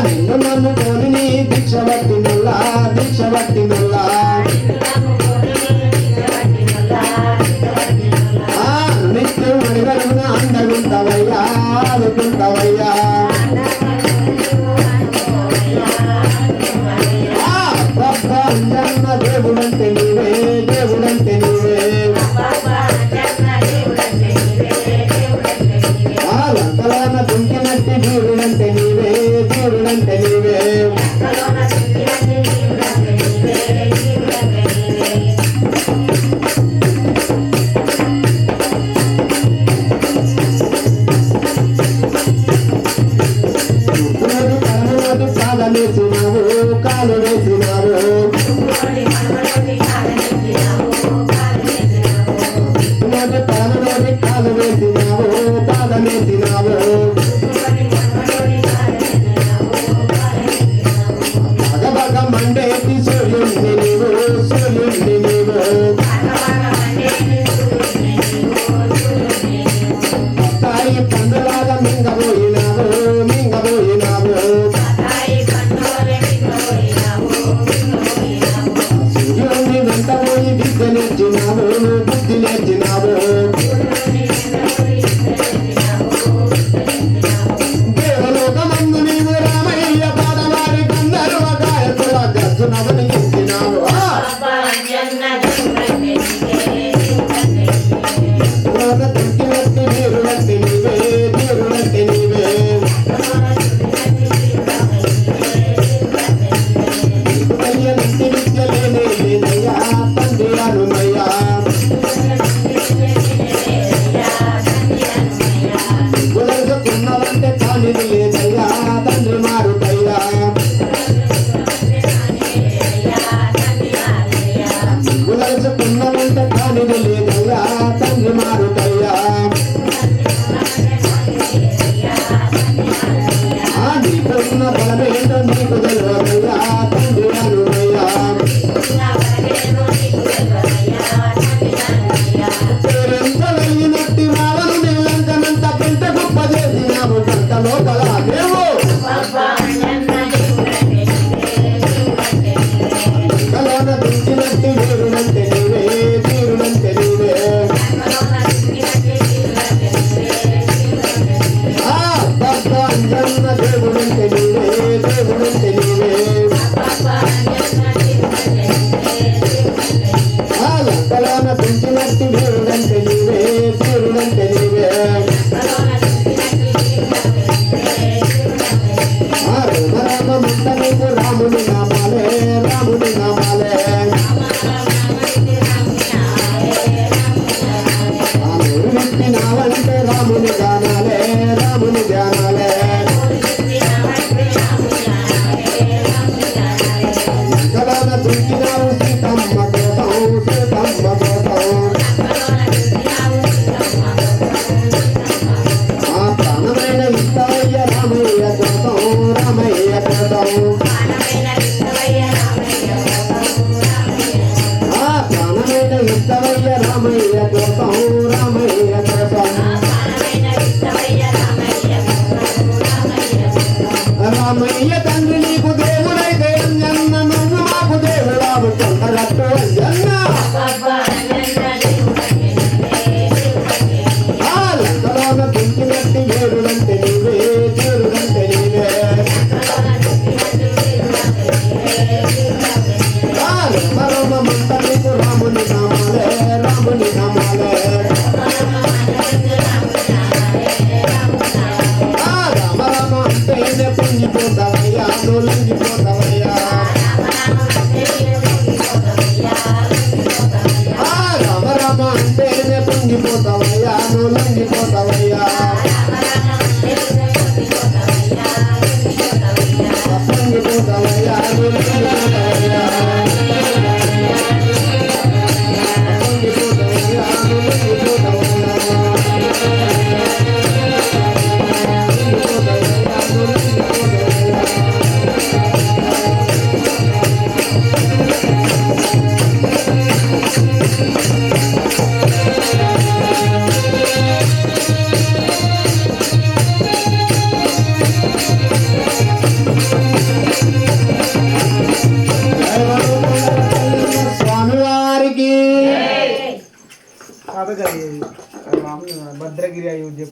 నిన్ను నమ్ముకొని నీ దీక్ష బట్టి ముల్లా నిత్యం అడిగడుగున అందగుంటవయ్యా ఆదుకుంటవయ్యా అంజన్న దేవుడంటే నీవే లంకలోన దుంకినట్టి దేవుడంటే నీవే కాలు వేసినావు పరమలోని కాలు వేసినావు పాదమేసినావు భగభగ మండేటి సూర్యుణ్ణి నీవు తాయి పండులాగా మింగబోయినావు సూర్యుణ్ణి వెంటబోయి విద్య నేర్చినావు దేవలోకమందు నీవు రామయ్య పాదవారి గంధర్వ గాయకుల గర్జునవని ఎత్తినావు దేవుడంటే నీవే నిత్య లేదయ్యా తండ్రి అనుమయ్యా గులరుకున్నవంటే కానిది లేదయ్యా తండ్రి మారుతయ్యా గులరుకున్నవంటే కానిది లేదయ్యా తండ్రి మారుతయ్యా నీకున్న బలమేంటో నీకు తెలియదయ్యా తండ్రి అనుమయ్యా పేరెంత వెళ్ళినట్టి వాళ్ళను నీళ్ళంకనంత పెంట గొప్ప చేసినావు గంట లోపల దేవు కలోన దుంకినట్టి దేవుడంటే నీవే అంజన్న దేవుడంటే నీవే లంకలోన దుంకినట్టి దేవుడంటే నీవే రామ మంట నీకు రాముని నామాలే విప్పినావంటే రాముని గానాలే లంకలోన దుంకినావు సీతమ్మ కోసం ప్రాణమైన ఇస్తావయ్య రామయ్య కోసం ప్రాణమైన ఇస్తావయ్య రామయ్య కోసం రామయ్య తండ్రి నీకు దేవుడైతే అంజన్న నువ్వు మాకు దేవుడావు కొండగట్టు అంజన్న లంకలోన దుంకినట్టి దేవుడంటే నీవే రామ మంట నీకు రాముని నామాలే రామ అంటేనే పొంగిపోతావయ్యా లొంగిపోతావయ్యా రామ అంటేనే పొంగిపోతావయ్యా లొంగిపోతావయ్యా